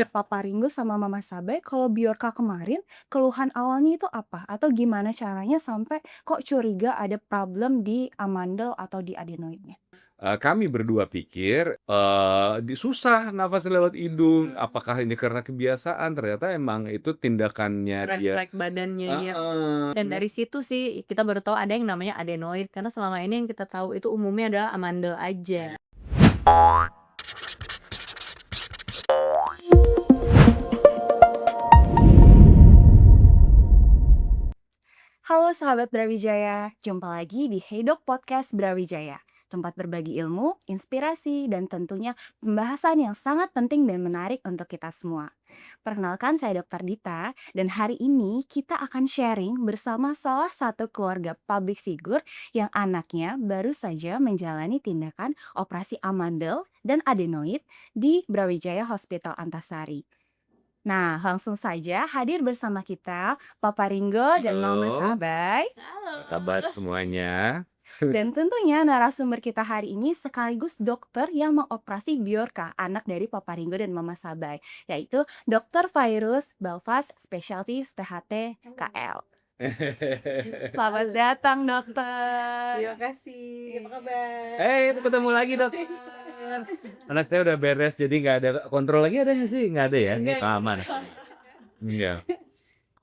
Papa Ringo sama Mama Sabay, kalau Bjorka kemarin, keluhan awalnya itu apa? Atau gimana caranya sampai kok curiga ada problem di amandel atau di adenoidnya? Kami berdua pikir, susah nafas lewat hidung, apakah ini karena kebiasaan, ternyata emang itu tindakannya dia. Refleks badannya dia. Heeh, Dan dari situ sih kita baru tahu ada yang namanya adenoid, karena selama ini yang kita tahu itu umumnya adalah amandel aja. Halo sahabat Brawijaya, jumpa lagi di Heydok Podcast Brawijaya. Tempat berbagi ilmu, inspirasi, dan tentunya pembahasan yang sangat penting dan menarik untuk kita semua. Perkenalkan saya Dr. Dita, dan hari ini kita akan sharing bersama salah satu keluarga public figure yang anaknya baru saja menjalani tindakan operasi amandel dan adenoid di Brawijaya Hospital Antasari. Nah, langsung saja hadir bersama kita Papa Ringo dan Mama halo, Sabay. apa kabar semuanya? Dan tentunya narasumber kita hari ini sekaligus dokter yang mengoperasi Bjorka, anak dari Papa Ringo dan Mama Sabay, yaitu Dr. Fairuz Balfas, Specialty THT KL. Selamat datang, dokter. Terima kasih. Apa kabar? Ketemu lagi dokter. Anak saya udah beres, jadi nggak ada kontrol lagi, ada nggak sih? Nggak ada ya? Enggak, Aman. Iya,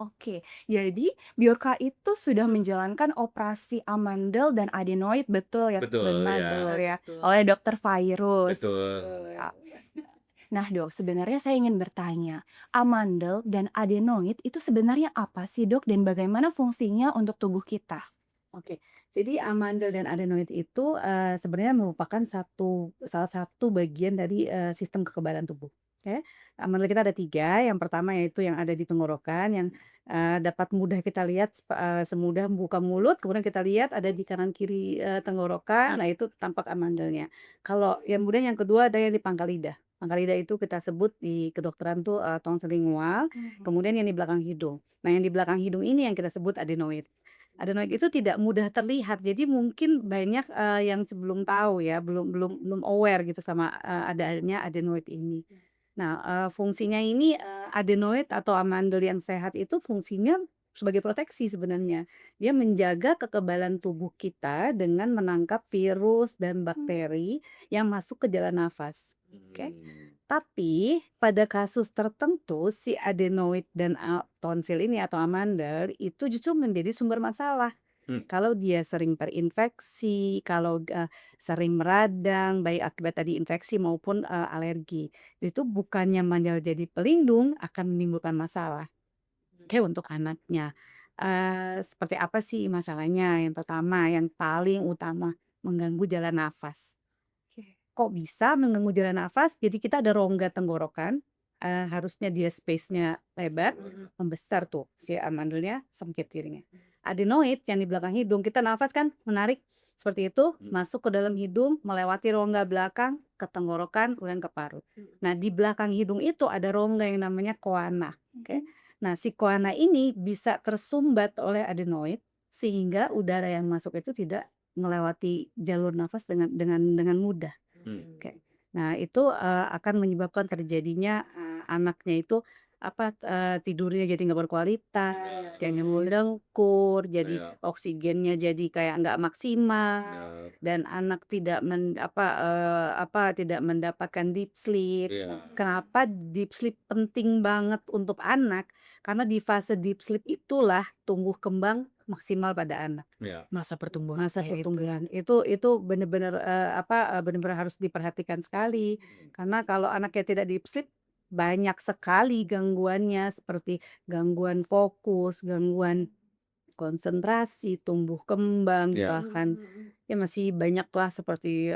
Oke, jadi Bjorka itu sudah menjalankan operasi amandel dan adenoid, betul ya? betul Benar, ya, betul ya. betul. Oleh Dokter Fairuz. betul. Ya. Nah dok, sebenarnya saya ingin bertanya, amandel dan adenoid itu sebenarnya apa sih dok dan bagaimana fungsinya untuk tubuh kita? Oke, jadi amandel dan adenoid itu, sebenarnya merupakan salah satu bagian dari, sistem kekebalan tubuh, oke. Amandel kita ada 3, yang pertama yaitu yang ada di tenggorokan yang, dapat mudah kita lihat semudah buka mulut, kemudian kita lihat ada di kanan kiri, tenggorokan, nah itu tampak amandelnya. Kalau yang kemudian yang kedua ada yang di pangkal lidah. Pangkal lidah itu kita sebut di kedokteran tuh, tonsil lingual, kemudian yang di belakang hidung. Nah yang di belakang hidung ini yang kita sebut adenoid. Adenoid itu tidak mudah terlihat, jadi mungkin banyak, yang belum tahu ya, belum belum belum aware gitu sama, adanya adenoid ini. Nah, fungsinya ini, adenoid atau amandel yang sehat itu fungsinya sebagai proteksi sebenarnya. Dia menjaga kekebalan tubuh kita dengan menangkap virus dan bakteri yang masuk ke jalan nafas, oke. Hmm. Tapi pada kasus tertentu si adenoid dan, tonsil ini atau amandel itu justru menjadi sumber masalah. Hmm. Kalau dia sering terinfeksi, kalau, sering meradang baik akibat tadi infeksi maupun, alergi. Itu bukannya amandel jadi pelindung, akan menimbulkan masalah. Oke untuk anaknya. Seperti apa sih masalahnya? Yang pertama, yang paling utama, mengganggu jalan nafas. Oke. Kok bisa mengganggu jalan nafas? Jadi kita ada rongga tenggorokan, harusnya dia space-nya lebar, membesar tuh si amandelnya sempit jadinya. Adenoid yang di belakang hidung, kita nafas kan menarik seperti itu, masuk ke dalam hidung, melewati rongga belakang, ke tenggorokan, kemudian ke paru. Nah di belakang hidung itu ada rongga yang namanya koana, oke. Nah si koana ini bisa tersumbat oleh adenoid, sehingga udara yang masuk itu tidak melewati jalur nafas dengan mudah. Hmm. Oke. Nah itu, akan menyebabkan terjadinya, anaknya itu apa, tidurnya jadi nggak berkualitas, jadi dengkur, jadi Iya, oksigennya jadi kayak nggak maksimal, benar. dan anak tidak mendapatkan deep sleep. Iya. Kenapa deep sleep penting banget untuk anak? Karena di fase deep sleep itulah tumbuh kembang maksimal pada anak. Iya. Masa pertumbuhan Masa ya itu. pertumbuhan itu bener-bener, bener-bener harus diperhatikan sekali, karena kalau anaknya tidak deep sleep, banyak sekali gangguannya seperti gangguan fokus, gangguan konsentrasi, tumbuh kembang, Iya. bahkan ya masih banyaklah seperti,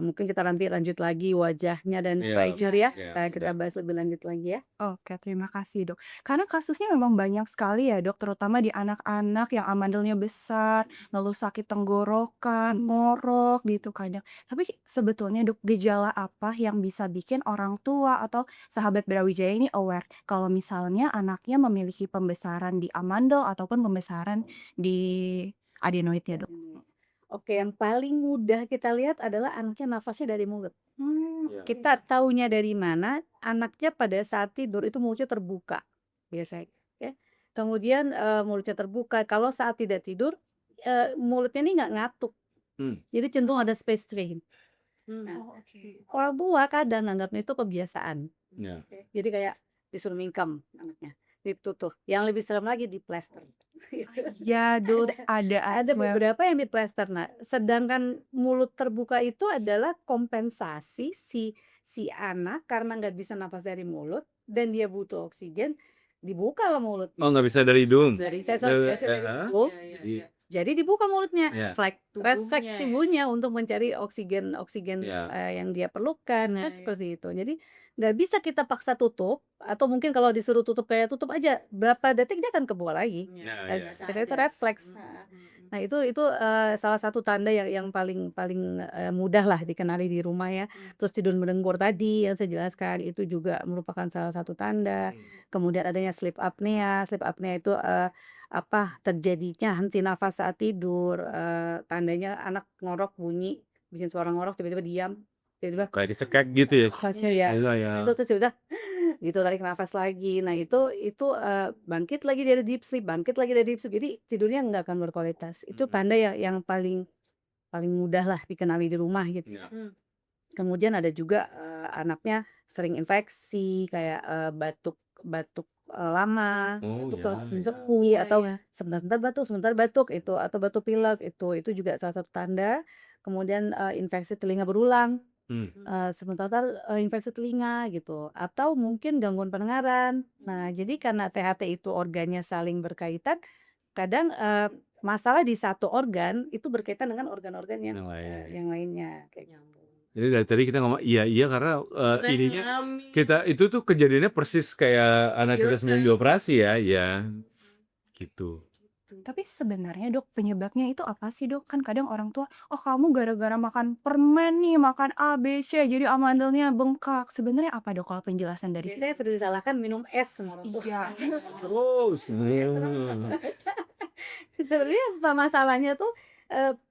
mungkin kita nanti lanjut lagi wajahnya dan Iya, figure ya, iya, kita benar. bahas lebih lanjut lagi ya. Oke, terima kasih dok. Karena kasusnya memang banyak sekali ya dok, terutama di anak-anak yang amandelnya besar, lalu sakit tenggorokan, ngorok gitu kadang. Tapi sebetulnya dok, gejala apa yang bisa bikin orang tua atau sahabat Brawijaya ini aware kalau misalnya anaknya memiliki pembesaran di amandel ataupun pembesaran di adenoidnya dok? Oke, yang paling mudah kita lihat adalah anaknya nafasnya dari mulut. Iya. Kita taunya dari mana? Anaknya pada saat tidur itu mulutnya terbuka biasanya, ya. Kemudian, mulutnya terbuka, kalau saat tidak tidur, mulutnya ini nggak ngatuk, Mmm. jadi cenderung ada space train. Nah, Oh, oke. orang tua kadang nganggapnya itu kebiasaan. Iya. Jadi kayak disuruh mingkem anaknya, itu tuh. Yang lebih serem lagi diplester. Iya, Dok, ada Ada aja. beberapa yang diplester. Nah, sedangkan mulut terbuka itu adalah kompensasi si anak karena nggak bisa napas dari mulut dan dia butuh oksigen, dibuka lah Oh, mulutnya. nggak bisa dari hidung? Dari biasa dari Heeh. hidung, Jadi jadi dibuka mulutnya. Iya. Refleks Tubuhnya ya. tubuhnya untuk mencari oksigen Iya. yang dia perlukan, Nah, kan iya. seperti itu. Jadi nggak bisa kita paksa tutup atau mungkin kalau disuruh tutup kayak tutup aja, berapa detik dia akan kebuka lagi. Iya, Nah, Dan iya. setelah itu refleks. Nah itu, salah satu tanda yang paling paling, mudah lah dikenali di rumah ya. Terus tidur mendengkur tadi yang saya jelaskan itu juga merupakan salah satu tanda. Kemudian adanya sleep apnea. Sleep apnea itu, terjadinya henti nafas saat tidur, tandanya anak ngorok bunyi, bikin suara ngorok tiba-tiba diam, tiba-tiba Kayak dicekek gitu ya? nafasnya ya, Iya ya. itu terus ya udah gitu tarik nafas lagi. Nah itu, bangkit lagi dari deep sleep, bangkit lagi dari deep sleep, jadi tidurnya nggak akan berkualitas. Itu tanda yang paling paling mudah lah dikenali di rumah gitu. Iya. Kemudian ada juga, anaknya sering infeksi kayak, batuk batuk, lama, Oh, batuk ya terus ya. sepi Iya, atau iya. sebentar batuk itu atau batuk pilek itu juga salah satu tanda. Kemudian, infeksi telinga berulang, Mmm. sementara, infeksi telinga gitu atau mungkin gangguan pendengaran. Nah, jadi karena THT itu organnya saling berkaitan, kadang, masalah di satu organ itu berkaitan dengan organ-organ Yang lainnya ya. yang lainnya kayak gitu. Jadi dari tadi kita ngomong iya iya karena, Kita ininya ngalamin. kita itu tuh kejadiannya persis kayak anak kita sedang dioperasi ya, iya. Gitu. Tapi sebenarnya, Dok, penyebabnya itu apa sih, Dok? Kan kadang orang tua, "Oh, kamu gara-gara makan permen nih, makan A, B, C, jadi amandelnya bengkak." Sebenarnya apa, Dok, kalau penjelasan dari Biasanya situ? sering disalahkan minum es sama orang tua. Iya. Terus Sebenarnya masalahnya tuh,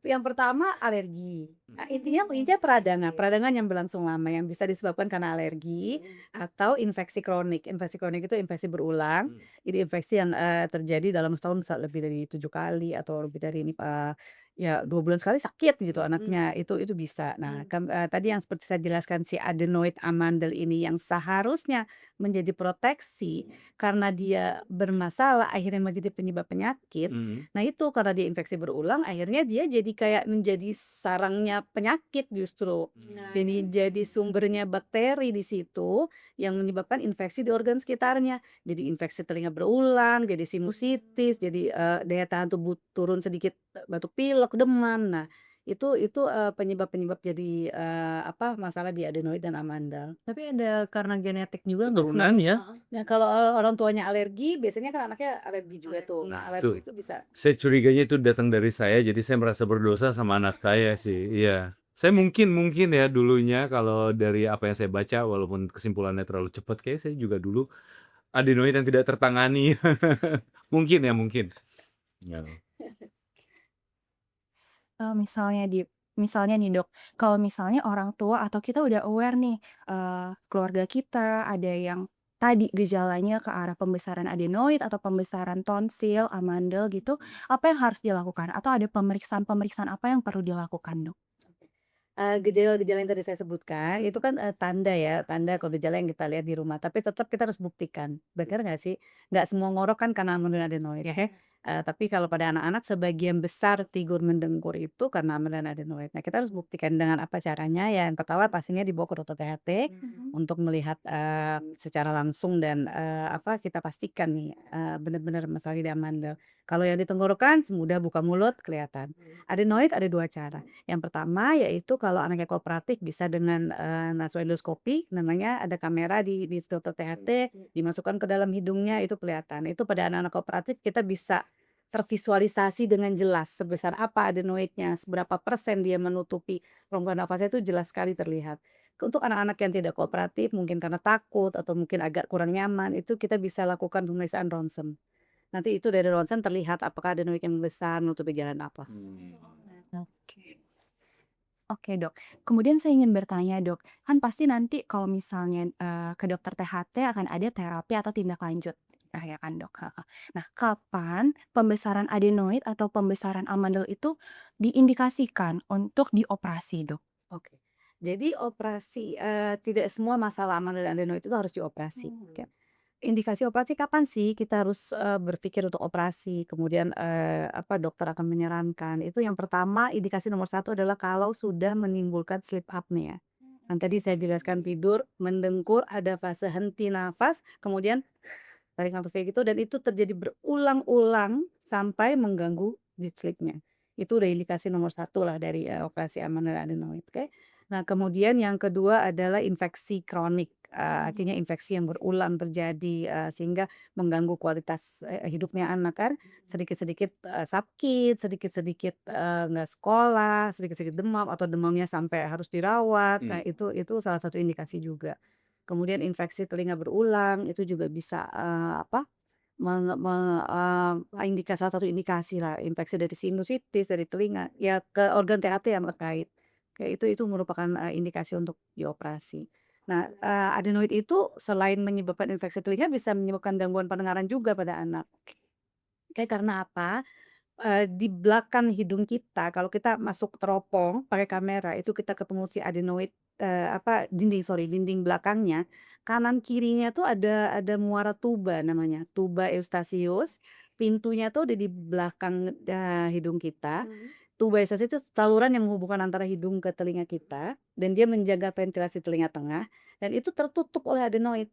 yang pertama alergi. Intinya peradangan peradangan yang berlangsung lama yang bisa disebabkan karena alergi atau infeksi kronik. Infeksi kronik itu infeksi berulang, jadi infeksi yang, terjadi dalam setahun bisa lebih dari 7 kali atau lebih dari ini, ya 2 bulan sekali sakit gitu anaknya, itu bisa. Nah, tadi yang seperti saya jelaskan si adenoid amandel ini yang seharusnya menjadi proteksi karena dia bermasalah akhirnya menjadi penyebab penyakit. Nah itu karena dia infeksi berulang akhirnya dia jadi kayak menjadi sarangnya penyakit justru. Nah, Jadi sumbernya bakteri di situ yang menyebabkan infeksi di organ sekitarnya. Jadi infeksi telinga berulang, jadi sinusitis, jadi, daya tahan tubuh turun sedikit, batuk pilek, demam. Nah itu, penyebab-penyebab jadi, masalah di adenoid dan amandel. tapi ada karena genetik juga nggak sih? keturunan ya. Nah, kalau orang tuanya alergi, biasanya kan anaknya alergi juga tuh. Nah, Alergi tuh. itu bisa. Saya curiganya itu datang dari saya, jadi saya merasa berdosa sama anak saya sih, iya. Saya mungkin ya dulunya kalau dari apa yang saya baca walaupun kesimpulannya terlalu cepat, kayaknya saya juga dulu adenoid yang tidak tertangani. Mungkin ya, mungkin. Ya. Misalnya nih, Dok, kalau misalnya orang tua atau kita udah aware nih, keluarga kita ada yang tadi gejalanya ke arah pembesaran adenoid atau pembesaran tonsil, amandel gitu, apa yang harus dilakukan? Atau ada pemeriksaan-pemeriksaan apa yang perlu dilakukan, Dok? Gejala-gejala yang tadi saya sebutkan itu kan, tanda ya, tanda kalau gejala yang kita lihat di rumah, tapi tetap kita harus buktikan. Benar nggak sih? Nggak semua ngorok kan karena amandel adenoid ya, tapi kalau pada anak-anak sebagian besar tidur mendengkur itu karena amandel adenoid. Nah, kita harus buktikan dengan apa caranya, ya yang pertama pastinya dibawa ke dokter THT untuk melihat, secara langsung dan, kita pastikan nih, benar-benar masalah di amandel. Kalau yang di tenggorokan semudah buka mulut kelihatan. Adenoid ada 2 cara. Yang pertama yaitu kalau anaknya kooperatif bisa dengan, nasoendoskopi namanya ada kamera di dokter THT dimasukkan ke dalam hidungnya itu kelihatan. Itu pada anak-anak kooperatif kita bisa tervisualisasi dengan jelas sebesar apa adenoidnya, seberapa persen dia menutupi rongga nafasnya itu jelas sekali terlihat. Untuk anak-anak yang tidak kooperatif mungkin karena takut atau mungkin agak kurang nyaman itu kita bisa lakukan pemeriksaan ronsen. Nanti itu dari ronsen terlihat apakah adenoid yang membesar menutupi jalan napas. Oke. Oke, Dok. Kemudian saya ingin bertanya, Dok, kan pasti nanti kalau misalnya, ke dokter THT akan ada terapi atau tindak lanjut, ya kan, Dok? Heeh. Nah, kapan pembesaran adenoid atau pembesaran amandel itu diindikasikan untuk dioperasi, Dok? Oke. Jadi operasi, tidak semua masalah amandel dan adenoid itu harus dioperasi, oke. Indikasi operasi kapan sih kita harus, berpikir untuk operasi, kemudian, dokter akan menyarankan, itu yang pertama indikasi nomor satu adalah kalau sudah menimbulkan sleep apnea. Yang tadi saya jelaskan tidur, mendengkur, ada fase henti nafas, kemudian tarik nafas kayak gitu dan itu terjadi berulang-ulang sampai mengganggu deep sleep-nya. Itu udah indikasi nomor satu lah dari, operasi amandel adenoid, oke. Nah kemudian yang kedua adalah infeksi kronik, artinya infeksi yang berulang terjadi, sehingga mengganggu kualitas, hidupnya anak kan, sedikit-sedikit, sakit, sedikit-sedikit, nggak sekolah, sedikit-sedikit demam atau demamnya sampai harus dirawat. Nah itu salah satu indikasi juga. Kemudian infeksi telinga berulang itu juga bisa, menge me salah satu indikasi lah, infeksi dari sinusitis, dari telinga, ya ke organ THT yang terkait. Kayak itu merupakan, indikasi untuk dioperasi. Nah, adenoid itu selain menyebabkan infeksi telinga bisa menyebabkan gangguan pendengaran juga pada anak. Oke, karena apa? Di belakang hidung kita kalau kita masuk teropong pakai kamera itu kita ketemu si adenoid, dinding belakangnya, kanan kirinya tuh ada muara tuba namanya, tuba eustachius, pintunya tuh ada di belakang, hidung kita. Tuba eustachius itu saluran yang menghubungkan antara hidung ke telinga kita dan dia menjaga ventilasi telinga tengah dan itu tertutup oleh adenoid.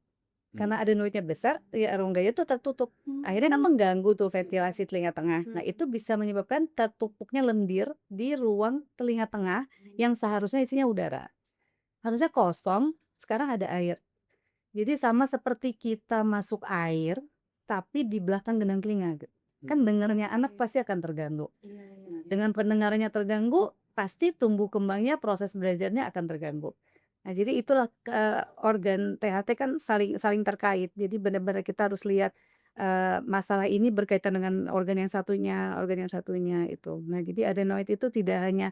Karena adenoidnya besar, ya rongganya tuh tertutup. Akhirnya kan mengganggu tuh ventilasi telinga tengah. Nah, itu bisa menyebabkan tertumpuknya lendir di ruang telinga tengah yang seharusnya isinya udara. Harusnya kosong, sekarang ada air. Jadi sama seperti kita masuk air, tapi di belakang gendang telinga. Kan dengarnya anak pasti akan terganggu. Dengan pendengarannya terganggu, pasti tumbuh kembangnya, proses belajarnya akan terganggu. Nah, jadi itulah, organ THT kan saling saling terkait. Jadi benar-benar kita harus lihat, masalah ini berkaitan dengan organ yang satunya itu. Nah, jadi adenoid itu tidak hanya,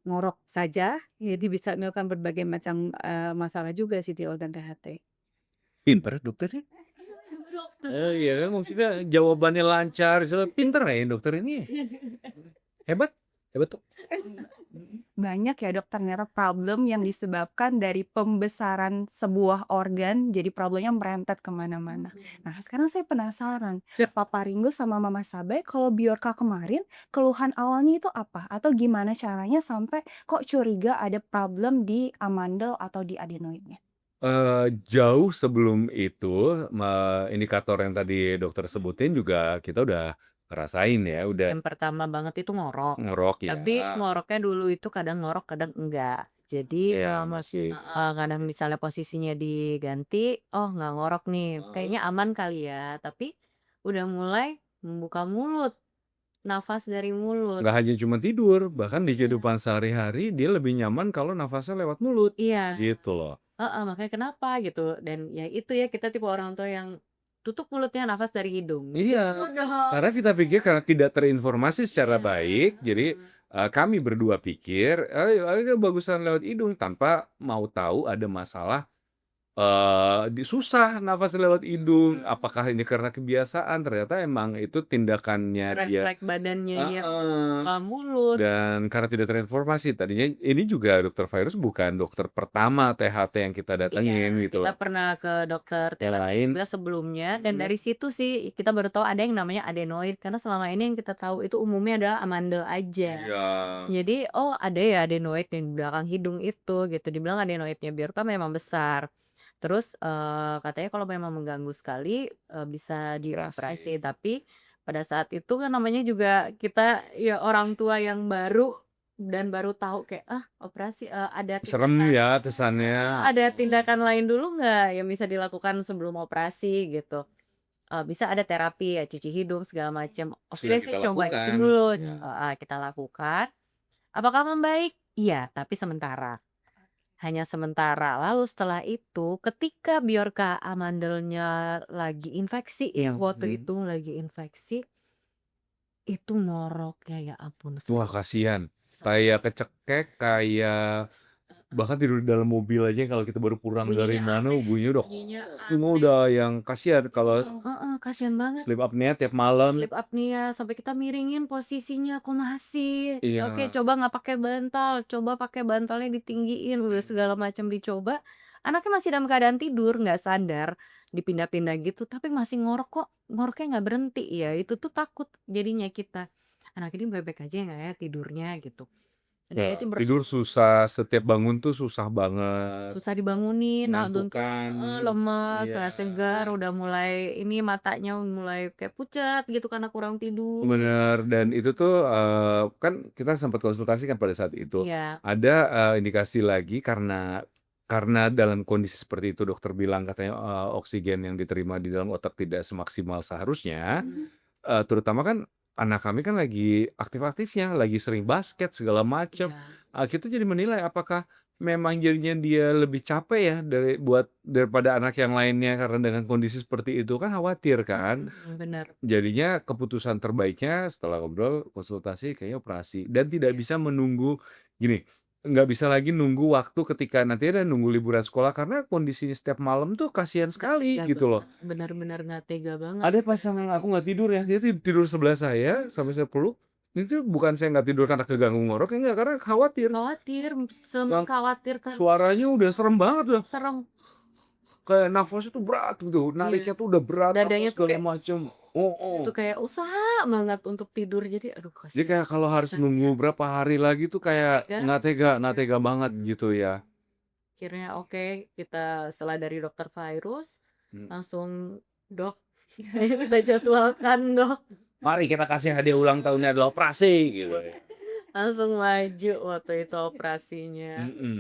ngorok saja, jadi bisa menyebabkan berbagai macam, masalah juga sih di organ THT. Pinter dokternya. Iya kan maksudnya jawabannya lancar, pinter ya dokter ini. Hebat, hebat tuh. Banyak ya, Dok, ternyata problem yang disebabkan dari pembesaran sebuah organ, jadi problemnya merentet ke mana-mana. Nah, sekarang saya penasaran, Papa Ringo sama Mama Sabai kalau Bjorka kemarin, keluhan awalnya itu apa? Atau gimana caranya sampai kok curiga ada problem di amandel atau di adenoidnya? Jauh sebelum itu, indikator yang tadi dokter sebutin juga kita udah ngerasain ya, udah Yang pertama banget itu ngorok, ngerok ya. tapi ngoroknya dulu itu kadang ngorok kadang enggak. Jadi Iya masih. kadang misalnya posisinya diganti, oh nggak ngorok nih, kayaknya aman kali ya, tapi udah mulai membuka mulut, nafas dari mulut. Nggak hanya cuma tidur, bahkan di Iya. kehidupan sehari-hari dia lebih nyaman kalau nafasnya lewat mulut, Iya, gitu loh. makanya kenapa gitu, dan ya itu ya kita tipe orang tua yang tutup mulutnya, nafas dari hidung. Iya, Udah. karena kita pikir karena tidak terinformasi secara Iya, baik, jadi, kami berdua pikir, ayo bagusan lewat hidung tanpa mau tahu ada masalah. Susah nafas lewat hidung, apakah ini karena kebiasaan, ternyata emang itu tindakannya dia. refleks badannya dia Heeh, buka mulut. dan karena tidak terinformasi, tadinya ini juga dokter Virus bukan dokter pertama THT yang kita datengin gitu Kita loh. pernah ke dokter Yang THT lain juga sebelumnya dan dari situ sih kita baru tahu ada yang namanya adenoid karena selama ini yang kita tahu itu umumnya adalah amandel aja. iya, Jadi, oh ada ya adenoid di belakang hidung itu gitu, dibilang adenoidnya Bjorka memang besar. Terus, katanya kalau memang mengganggu sekali, bisa dioperasi, operasi. tapi pada saat itu kan namanya juga kita ya orang tua yang baru dan baru tahu kayak, "Ah operasi, Serem ya kesannya. ada tindakan lain dulu nggak yang bisa dilakukan sebelum operasi?" Gitu. Bisa ada terapi ya, cuci hidung segala macam. Sudah Oke sih kita coba itu lakukan. dulu, Ya. kita lakukan. Apakah membaik? Iya, tapi sementara. Hanya sementara. Lalu setelah itu ketika biorka amandelnya lagi infeksi ya, waktu itu lagi infeksi, Itu ngoroknya ya ampun Wah, kasihan. Kayak kecekek, kayak bahkan tidur di dalam mobil aja kalau kita baru pulang dari bunyinya mana, aneh bunyinya udah bunyinya semua aneh. udah yang kasihan kalau Heeh, kasihan banget. sleep apnea tiap malam. Sleep apnea sampai kita miringin posisinya, kok masih? Ya oke, Iya, coba nggak pakai bantal, coba pakai bantalnya ditinggiin, udah segala macam dicoba. Anaknya masih dalam keadaan tidur, nggak sadar, dipindah-pindah gitu, tapi masih ngorok kok, ngoroknya nggak berhenti. Ya itu tuh takut jadinya kita. Anak ini baik-baik aja nggak ya tidurnya gitu. Dan dia ya, itu tidur susah, setiap bangun tuh susah banget, susah dibangunin, nah tuh ngantukan. lemes, Iya, nggak segar, udah mulai ini matanya mulai kayak pucat gitu karena kurang tidur. bener. Dan itu tuh kan kita sempat konsultasi kan pada saat itu. Iya. Ada indikasi lagi karena dalam kondisi seperti itu dokter bilang katanya oksigen yang diterima di dalam otak tidak semaksimal seharusnya. Terutama kan anak kami kan lagi aktif-aktifnya, lagi sering basket segala macam. Iya, Kita jadi menilai apakah memang jadinya dia lebih capek ya daripada anak yang lainnya karena dengan kondisi seperti itu kan khawatir kan. bener, Jadinya keputusan terbaiknya setelah ngobrol, konsultasi kayaknya operasi dan tidak iya, bisa menunggu gini, nggak bisa lagi nunggu waktu ketika nanti ada nunggu liburan sekolah karena kondisinya setiap malam tuh kasihan nggak sekali tega gitu loh. banget, bener-bener nggak tega banget, Ada pasangan aku nggak tidur ya, dia tidur sebelah saya sampai saya peluk, itu bukan saya nggak tidur karena keganggu ngorok, enggak, karena khawatir. khawatir, Yang semengkhawatirkan, suaranya udah serem banget udah, serem, kayak nafasnya tuh berat gitu, iya, nariknya tuh udah berat apa dadanya tuh segala kayak macem. Oh, oh. itu kayak usaha banget untuk tidur, jadi aduh Jadi kasihan, kayak kalau harus nunggu kasihan, berapa hari lagi tuh nggak kayak tega, nggak tega banget gitu ya. akhirnya oke, kita setelah dari dokter Virus, Hmm. langsung dok, ayo kita jadwalkan dok, Mari kita kasih hadiah ulang tahunnya adalah operasi gitu ya. langsung maju waktu itu operasinya. Mm-mm.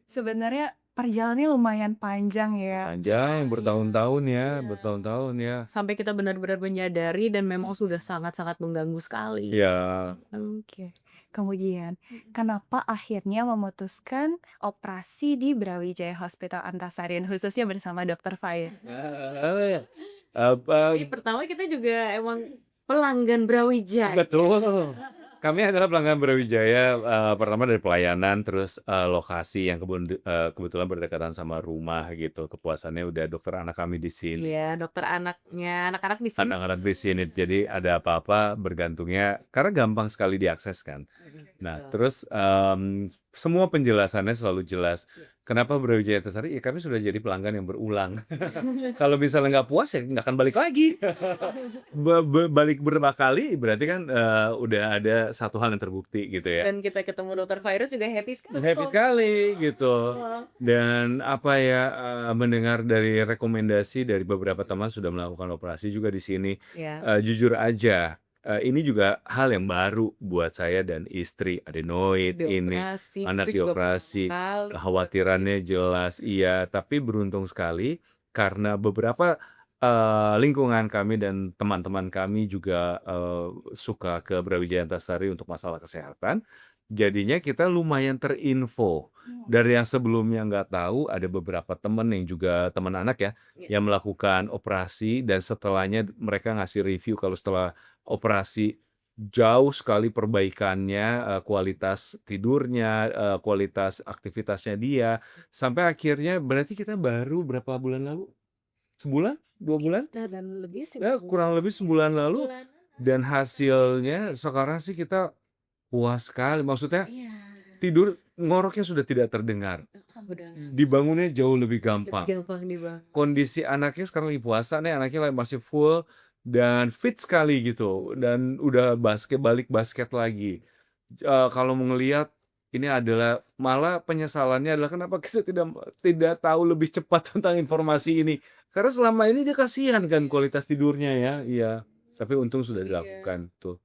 Sebenarnya perjalanannya lumayan panjang ya. Panjang bertahun-tahun ya, Iya. bertahun-tahun ya. Sampai kita benar-benar menyadari dan memang sudah sangat-sangat mengganggu sekali. Ya, Oke. Kemudian, kenapa akhirnya memutuskan operasi di Brawijaya Hospital Antasari khususnya bersama Dokter Faiz? apa Jadi pertama kita juga emang pelanggan Brawijaya. betul. Kami adalah pelanggan Brawijaya, pertama dari pelayanan, terus lokasi yang kebetulan berdekatan sama rumah gitu. Kepuasannya udah dokter anak kami di sini. Iya, dokter anaknya, anak-anak di sini. Anak-anak di sini, jadi ada apa-apa bergantungnya karena gampang sekali diakses kan. Nah, Betul. terus semua penjelasannya selalu jelas. Kenapa Brawijaya Antasari? Ya kami sudah jadi pelanggan yang berulang. Kalau misalnya nggak puas ya nggak akan balik lagi. Balik berapa kali berarti kan udah ada satu hal yang terbukti gitu ya. Dan kita ketemu dokter Virus juga happy sekali. Happy sekali gitu. Wah. Dan apa ya mendengar dari rekomendasi dari beberapa teman sudah melakukan operasi juga di sini. Ya, Jujur aja, ini juga hal yang baru buat saya dan istri, adenoid ini, dioperasi anak itu juga dioperasi, kali. kekhawatirannya jelas iya, tapi beruntung sekali karena beberapa lingkungan kami dan teman-teman kami juga suka ke Brawijaya Antasari untuk masalah kesehatan. Jadinya kita lumayan terinfo. Dari yang sebelumnya nggak tahu, ada beberapa teman yang juga teman anak ya, Ya. yang melakukan operasi dan setelahnya mereka ngasih review kalau setelah operasi jauh sekali perbaikannya, kualitas tidurnya, kualitas aktivitasnya dia, sampai akhirnya berarti kita baru berapa bulan lalu? Sebulan? 2 bulan? Kita dan lebih sih Ya kurang lebih sebulan lalu bulanan. dan hasilnya sekarang sih kita puas sekali. Maksudnya Iya, tidur ngoroknya sudah tidak terdengar. udah Dibangunnya jauh lebih lebih gampang. gampang dibangun. Kondisi anaknya sekarang lagi puasa nih, anaknya masih full dan fit sekali gitu dan udah balik basket lagi. Kalau mau ngelihat ini adalah malah penyesalannya adalah kenapa kita tidak tahu lebih cepat tentang informasi ini. Karena selama ini dia kasihan kan kualitas tidurnya ya. Iya, tapi untung sudah Iya. dilakukan tuh.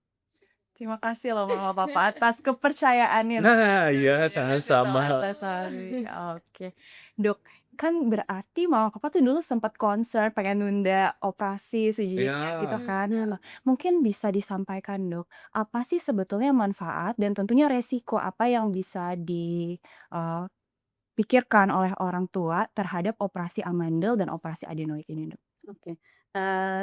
Terima kasih loh Mama Papa atas kepercayaannya Nah, iya dengan Hospital sama-sama. Antasari. Oke. Dok, kan berarti Mama Papa tuh dulu sempat concern pengen nunda operasi sejejaknya gitu Ya. kan. Nah, mungkin bisa disampaikan Dok, apa sih sebetulnya manfaat dan tentunya resiko apa yang bisa dipikirkan oleh orang tua terhadap operasi amandel dan operasi adenoid ini Dok? Oke.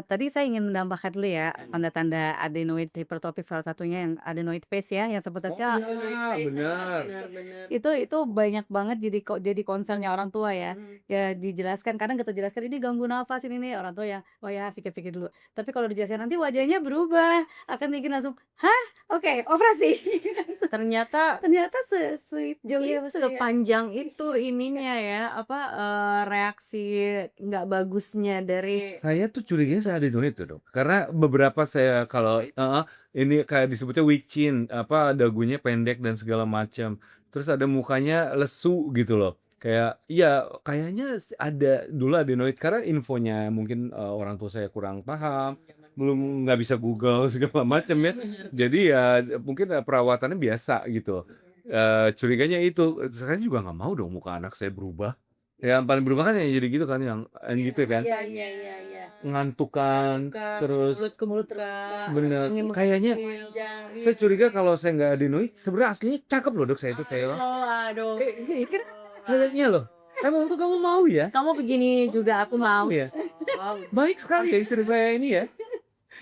Tadi saya ingin menambahkan dulu ya, tanda-tanda adenoid hipertrofik salah satunya yang adenoid phase ya, yang Oh sepertinya iya, benar. Benar-benar. itu banyak banget jadi concern-nya orang tua ya. Ya dijelaskan, kadang kita jelaskan, "Ini ganggu nafas, ini nih." Orang tua yang, "Oh ya, pikir-pikir dulu." Tapi kalau dijelaskan nanti wajahnya berubah, akan bikin langsung, "Hah? Oke, operasi." Ternyata Ternyata sejauh iya, itu ya. sepanjang itu ininya ya, apa, reaksi nggak bagusnya dari Saya tuh curiganya saya adenoid tuh, Dok. Karena beberapa saya kalau heeh, ini kayak disebutnya wicin, apa, dagunya pendek dan segala macam. Terus ada mukanya lesu gitu loh. Kayak iya, kayaknya ada dulu adenoid karena infonya mungkin, orang tua saya kurang paham, belum nggak bisa Google segala macam ya. Jadi ya mungkin, perawatannya biasa gitu. Curiganya itu, saya juga nggak mau dong muka anak saya berubah. Yang paling berubah kan yang jadi gitu kan, yang gitu kan. iya iya iya iya, Ngantukan, ngantukan, terus mulut kebuka, bener, angin kayaknya mengecil, saya iya curiga kalau saya nggak adenoid, sebenarnya aslinya cakep loh Dok saya itu kayak oh aduh, kan kayaknya loh, emang tuh kamu mau ya? kamu begini juga aku mau. Mau ya? Wow. Baik sekali ya istri saya ini ya,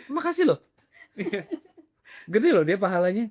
makasih loh. Iya, gede loh dia pahalanya.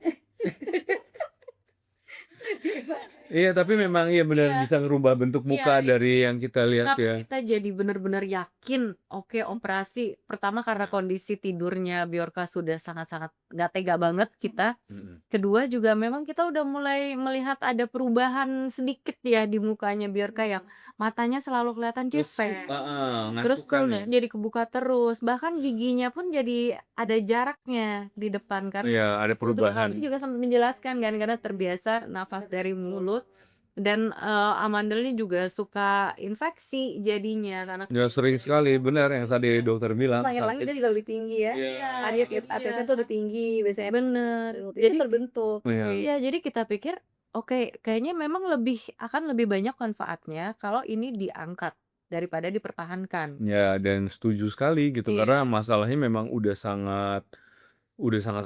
Iya tapi memang iya benar Iya, bisa ngerubah bentuk iya muka itu dari yang kita lihat kenapa ya. kita jadi benar-benar yakin, oke operasi. Pertama karena kondisi tidurnya Bjorka sudah sangat-sangat nggak tega banget kita. Mhm. Kedua juga memang kita udah mulai melihat ada perubahan sedikit ya di mukanya Bjorka yang matanya selalu kelihatan Lesu, capek. heeh, Terus ngantukan ya. kulitnya jadi kebuka terus, bahkan giginya pun jadi ada jaraknya di depan kan. Iya ada Dokter perubahan. itu juga sempat menjelaskan kan karena terbiasa nafas dari mulut dan, amandelnya juga suka infeksi jadinya karena Ya sering sekali, benar yang tadi dokter bilang Langit-langit sakit. dia juga lebih tinggi ya. Iya. iya Tadi itu dia. ATS-nya tuh udah tinggi, biasanya Bener. itu Jadi terbentuk. Iya. iya, jadi kita pikir, oke kayaknya memang akan lebih banyak manfaatnya kalau ini diangkat daripada dipertahankan. Ya, dan setuju sekali gitu karena Iya, masalahnya memang udah sangat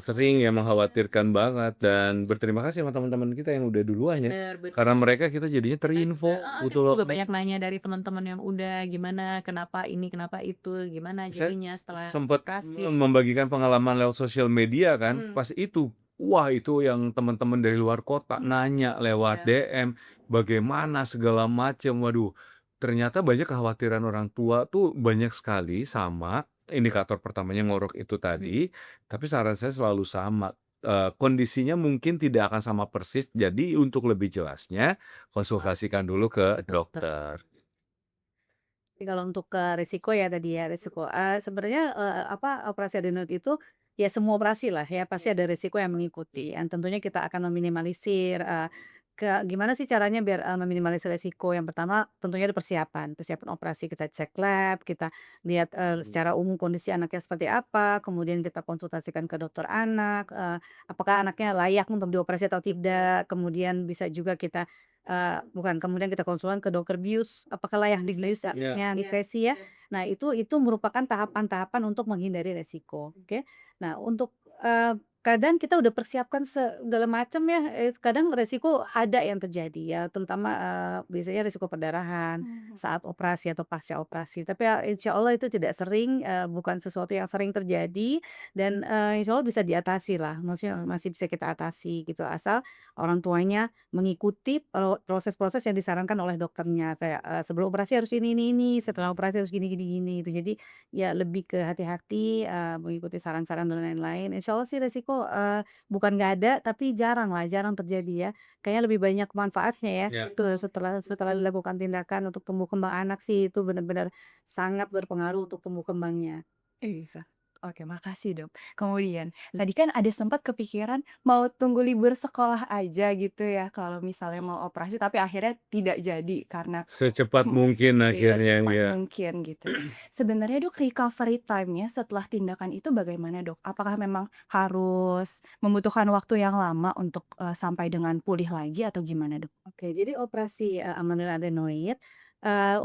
sering ya mengkhawatirkan banget dan berterima kasih sama teman-teman kita yang udah duluan ya. bener Karena bener. mereka kita jadinya terinfo gitu Kita loh. juga banyak nanya dari teman-teman yang udah, gimana, kenapa ini, kenapa itu, gimana Saya jadinya setelah sempat operasi. membagikan pengalaman lewat sosial media kan, Mhm, pas itu, wah itu yang teman-teman dari luar kota nanya lewat iya, DM, bagaimana segala macam. Waduh, ternyata banyak kekhawatiran orang tua tuh banyak sekali sama indikator pertamanya ngorok itu tadi, tapi saran saya selalu sama, kondisinya mungkin tidak akan sama persis, jadi untuk lebih jelasnya konsultasikan dulu ke dokter. dokter. Tapi kalau untuk resiko ya tadi ya, resiko, sebenarnya, operasi adenoid itu, ya semua operasi lah ya, pasti ada resiko yang mengikuti, yang tentunya kita akan meminimalisir, gimana sih caranya biar, meminimalisir resiko. Yang pertama tentunya ada persiapan operasi, kita cek lab, kita lihat, secara umum kondisi anaknya seperti apa, kemudian kita konsultasikan ke dokter anak, apakah anaknya layak untuk dioperasi atau tidak, kemudian bisa juga kita, bukan, kemudian kita konsultan ke dokter bius, apakah layak dibius Iya. anaknya anestesi ya. Nah itu merupakan tahapan-tahapan untuk menghindari resiko, oke. Nah untuk, kadang kita udah persiapkan segala macam ya, kadang resiko ada yang terjadi ya, terutama, biasanya resiko perdarahan saat operasi atau pasca operasi. Tapi ya insya Allah itu tidak sering, bukan sesuatu yang sering terjadi dan, insya Allah bisa diatasi lah, maksudnya masih bisa kita atasi gitu, asal orang tuanya mengikuti proses-proses yang disarankan oleh dokternya, kayak, sebelum operasi harus ini, setelah operasi harus gini gitu. Jadi ya lebih ke hati-hati, mengikuti saran-saran dan lain-lain. Insya Allah sih resiko, bukan nggak ada, tapi jarang terjadi ya. Kayaknya lebih banyak manfaatnya ya, Iya. itu setelah setelah dilakukan tindakan untuk tumbuh kembang anak sih itu benar-benar sangat berpengaruh untuk tumbuh kembangnya. Iya. Oke, makasih, Dok. Kemudian, tadi kan ada sempat kepikiran mau tunggu libur sekolah aja gitu ya, kalau misalnya mau operasi, tapi akhirnya tidak jadi karena Secepat mhm, mungkin akhirnya secepat ya. mungkin gitu. Sebenarnya, Dok, recovery time-nya setelah tindakan itu bagaimana, Dok? Apakah memang harus membutuhkan waktu yang lama untuk, sampai dengan pulih lagi atau gimana, Dok? Oke, jadi operasi, amanel adenoid,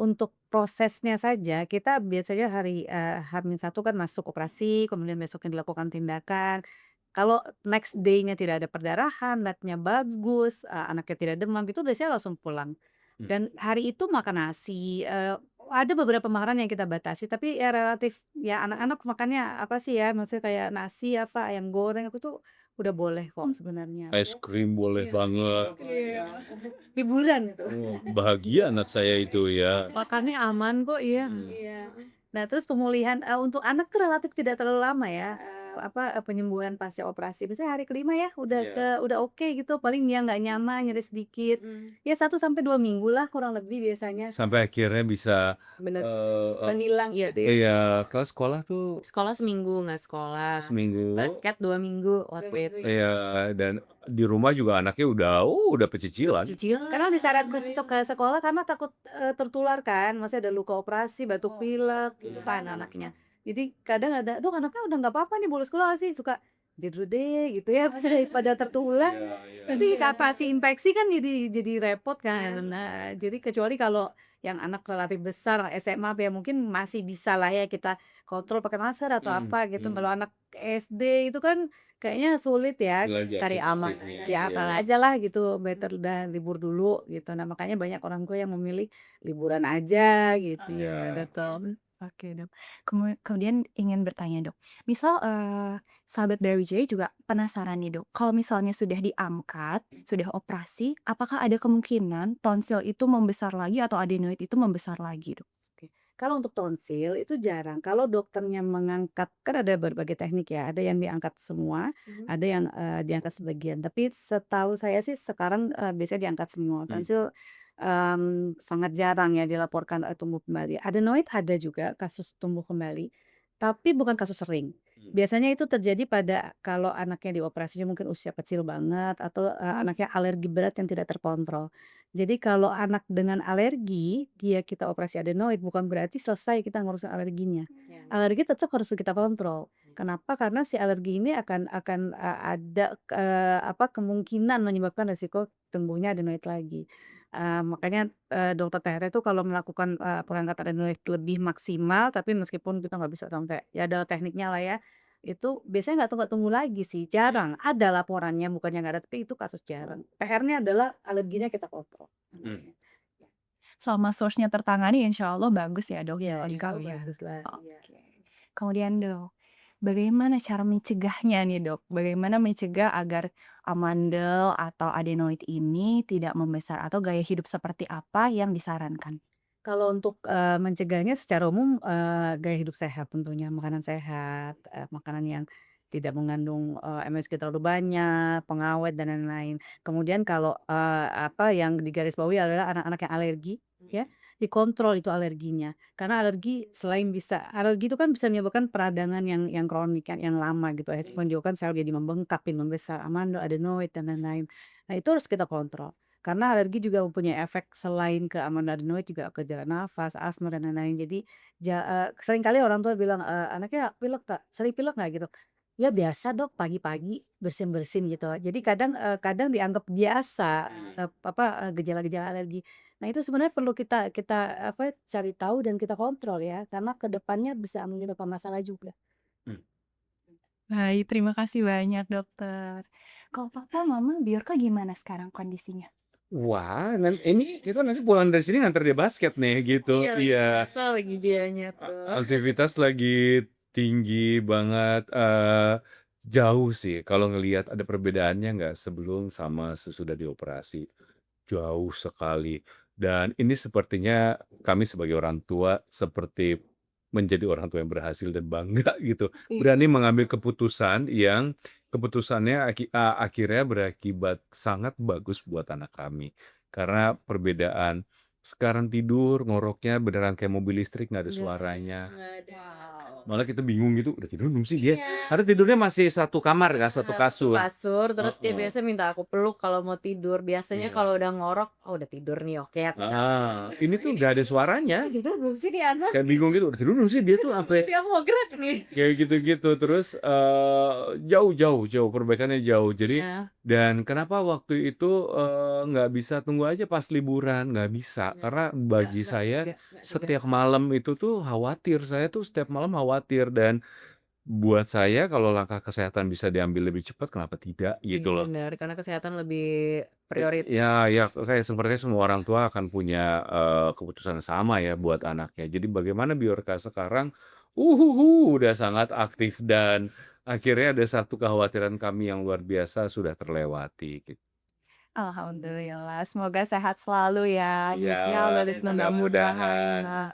untuk prosesnya saja kita biasanya hari, H-1 kan masuk operasi, kemudian besoknya dilakukan tindakan. Kalau next day-nya tidak ada perdarahan, lab-nya bagus, anaknya tidak demam, itu biasanya langsung pulang. Mhm. Dan hari itu makan nasi, ada beberapa makanan yang kita batasi, tapi ya relatif ya anak-anak makannya apa sih ya, maksudnya kayak nasi apa, ayam goreng, aku tuh udah boleh kok sebenarnya. Es krim boleh banget. Iya. Liburan itu. Oh, bahagia anak saya itu ya. Makannya aman kok, iya. Iya. Nah, terus pemulihan, untuk anak tuh relatif tidak terlalu lama ya, penyembuhan pasca operasi. Biasanya hari kelima ya Iya. udah oke gitu, paling dia nggak nyaman, nyeri sedikit. Ya 1 sampai 2 minggu lah kurang lebih biasanya. Sampai akhirnya bisa Bener. Menghilang Iya deh. iya, kalau sekolah tuh Sekolah seminggu nggak sekolah. seminggu. Basket 2 minggu outfit. Iya, dan di rumah juga anaknya udah pecicilan. Cicilan. Karena disarankan untuk ke sekolah karena takut, tertular kan, maksudnya ada luka operasi, batuk pilek gitu kan anaknya. Jadi kadang ada, "Dok, anaknya udah nggak apa-apa nih boleh sekolah nggak sih?" Suka, "Tidur deh," gitu ya, terus daripada tertular, nanti pasti infeksi kan jadi repot kan. Nah, jadi kecuali kalau yang anak relatif besar, SMA ya mungkin masih bisa lah ya kita kontrol pakai masker atau apa gitu. Kalau anak SD itu kan kayaknya sulit ya. Cari aman Siapa aja lah gitu, better udah libur dulu gitu. Nah, makanya banyak orang tua yang memilih liburan aja gitu ya. betul. Oke, Dok. Kemudian ingin bertanya, Dok. Misal, sahabat Brawijaya juga penasaran nih, Dok. Kalau misalnya sudah diangkat, sudah operasi, apakah ada kemungkinan tonsil itu membesar lagi atau adenoid itu membesar lagi, Dok? Oke. Kalau untuk tonsil itu jarang. Kalau dokternya mengangkat, kan ada berbagai teknik ya. Ada yang diangkat semua, ada yang diangkat sebagian. Tapi setahu saya sih sekarang biasanya diangkat semua. Tonsil sangat jarang ya dilaporkan tumbuh kembali. Adenoid ada juga kasus tumbuh kembali, tapi bukan kasus sering. Biasanya itu terjadi pada kalau anaknya dioperasinya mungkin usia kecil banget atau anaknya alergi berat yang tidak terkontrol. Jadi kalau anak dengan alergi, dia kita operasi adenoid bukan berarti selesai kita ngurusin alerginya. Alergi tetap harus kita kontrol. Kenapa? Karena si alergi ini akan ada kemungkinan menyebabkan resiko tumbuhnya adenoid lagi. Makanya, dokter THT itu kalau melakukan, pengangkatan adenoid lebih maksimal, tapi meskipun kita nggak bisa sampai ya ada tekniknya lah ya, itu biasanya nggak tunggu lagi sih, jarang. Ada laporannya, bukannya nggak ada, tapi itu kasus jarang. PR-nya adalah alerginya kita kontrol. Selama source-nya tertangani insya Allah bagus ya, Dok, Iya, ya, insya lengkap Allah ya. bagus lah. Oke. Kemudian, Dok, bagaimana cara mencegahnya nih, Dok? Bagaimana mencegah agar amandel atau adenoid ini tidak membesar atau gaya hidup seperti apa yang disarankan? Kalau untuk, mencegahnya secara umum, gaya hidup sehat tentunya, makanan sehat, makanan yang tidak mengandung, MSG terlalu banyak, pengawet dan lain-lain. Kemudian kalau, yang digarisbawahi adalah anak-anak yang alergi, ya, dikontrol itu alerginya. Karena alergi selain bisa alergi itu kan bisa menyebabkan peradangan yang kronik, yang lama gitu ya, menunjukkan sel jadi membengkak, membesar, amandel, adenoid dan lain-lain. Nah, itu harus kita kontrol. Karena alergi juga mempunyai efek selain ke amonoadenoid juga ke jalan nafas, asma dan lain-lain. Jadi seringkali orang tua bilang, "Anaknya pilek nggak? Sering pilek nggak?" Gitu. "Ya biasa Dok, pagi-pagi bersin-bersin," gitu. Jadi kadang dianggap biasa, gejala-gejala alergi. Nah, itu sebenarnya perlu kita kita cari tahu dan kita kontrol ya, karena ke depannya bisa menyebabkan masalah juga. Baik, terima kasih banyak, Dokter. Kalau papa, mama, Biorka gimana sekarang kondisinya? Wah, ini kita nanti pulang dari sini nganter dia basket nih gitu. Iya. Biasa lagi dianya tuh. Aktivitas lagi tinggi banget, jauh sih kalau ngelihat ada perbedaannya nggak sebelum sama sesudah dioperasi. Jauh sekali. Dan ini sepertinya kami sebagai orang tua seperti menjadi orang tua yang berhasil dan bangga gitu. Berani mengambil keputusan yang keputusannya akhirnya berakibat sangat bagus buat anak kami. Karena perbedaan sekarang tidur ngoroknya beneran kayak mobil listrik nggak ada suaranya. Malah kita bingung gitu, udah tidur belum sih dia? Karena tidurnya masih satu kamar kan, satu kasur. Kasur, terus dia Heeh. biasa minta aku peluk kalau mau tidur. Biasanya Iya. kalau udah ngorok, "Oh udah tidur nih, oke aku Ini tuh nggak ada suaranya. tidur belum sih nih anak? Kayak bingung gitu, udah tidur belum sih dia tuh sampai Sih aku mau gerak nih." kayak gitu-gitu. Terus jauh perbaikannya jauh. Jadi Iya. dan kenapa waktu itu nggak bisa tunggu aja pas liburan, nggak bisa. Karena bagi saya Nggak juga. setiap malam itu tuh khawatir. Saya tuh setiap malam khawatir dan buat saya kalau langkah kesehatan bisa diambil lebih cepat, kenapa tidak, gitu loh. Bener, karena kesehatan lebih prioritas. Ya kayak sepertinya semua orang tua akan punya, keputusan sama ya buat anaknya. Jadi bagaimana Bjorka sekarang, udah sangat aktif dan akhirnya ada satu kekhawatiran kami yang luar biasa sudah terlewati, gitu. Alhamdulillah, semoga sehat selalu ya, Iya, insya Allah mudah-mudahan mudah-mudahan. ya.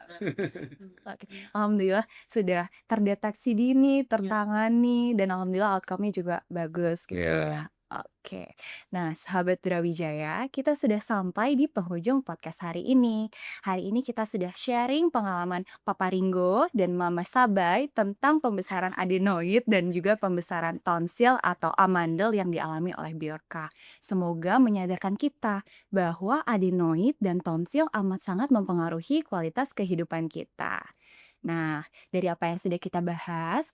Oke, alhamdulillah sudah terdeteksi dini, tertangani, dan alhamdulillah outcome-nya juga bagus gitu Iya. ya. Oke, nah sahabat Brawijaya, kita sudah sampai di penghujung podcast hari ini. Hari ini kita sudah sharing pengalaman Papa Ringo dan Mama Sabai tentang pembesaran adenoid dan juga pembesaran tonsil atau amandel yang dialami oleh Bjorka. Semoga menyadarkan kita bahwa adenoid dan tonsil amat sangat mempengaruhi kualitas kehidupan kita. Nah, dari apa yang sudah kita bahas,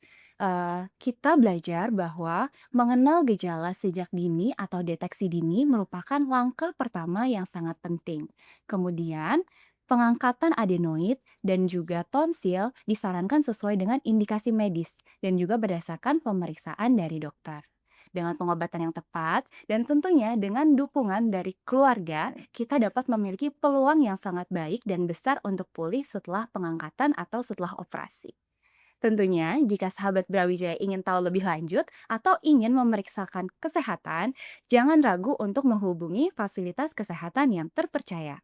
kita belajar bahwa mengenal gejala sejak dini atau deteksi dini merupakan langkah pertama yang sangat penting. Kemudian, pengangkatan adenoid dan juga tonsil disarankan sesuai dengan indikasi medis dan juga berdasarkan pemeriksaan dari dokter. Dengan pengobatan yang tepat dan tentunya dengan dukungan dari keluarga, kita dapat memiliki peluang yang sangat baik dan besar untuk pulih setelah pengangkatan atau setelah operasi. Tentunya, jika sahabat Brawijaya ingin tahu lebih lanjut atau ingin memeriksakan kesehatan, jangan ragu untuk menghubungi fasilitas kesehatan yang terpercaya.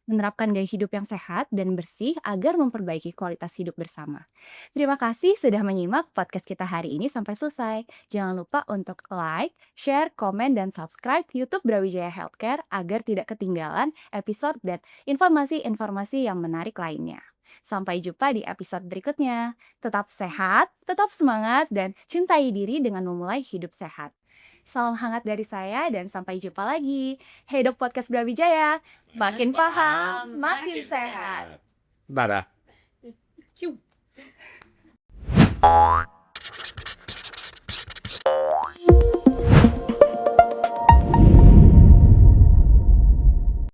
Menerapkan gaya hidup yang sehat dan bersih agar memperbaiki kualitas hidup bersama. Terima kasih sudah menyimak podcast kita hari ini sampai selesai. Jangan lupa untuk like, share, komen, dan subscribe YouTube Brawijaya Healthcare agar tidak ketinggalan episode dan informasi-informasi yang menarik lainnya. Sampai jumpa di episode berikutnya. Tetap sehat, tetap semangat, dan cintai diri dengan memulai hidup sehat. Salam hangat dari saya dan sampai jumpa lagi. Hey Dok Podcast Brawijaya, makin paham, makin sehat. Dadah. Hiu.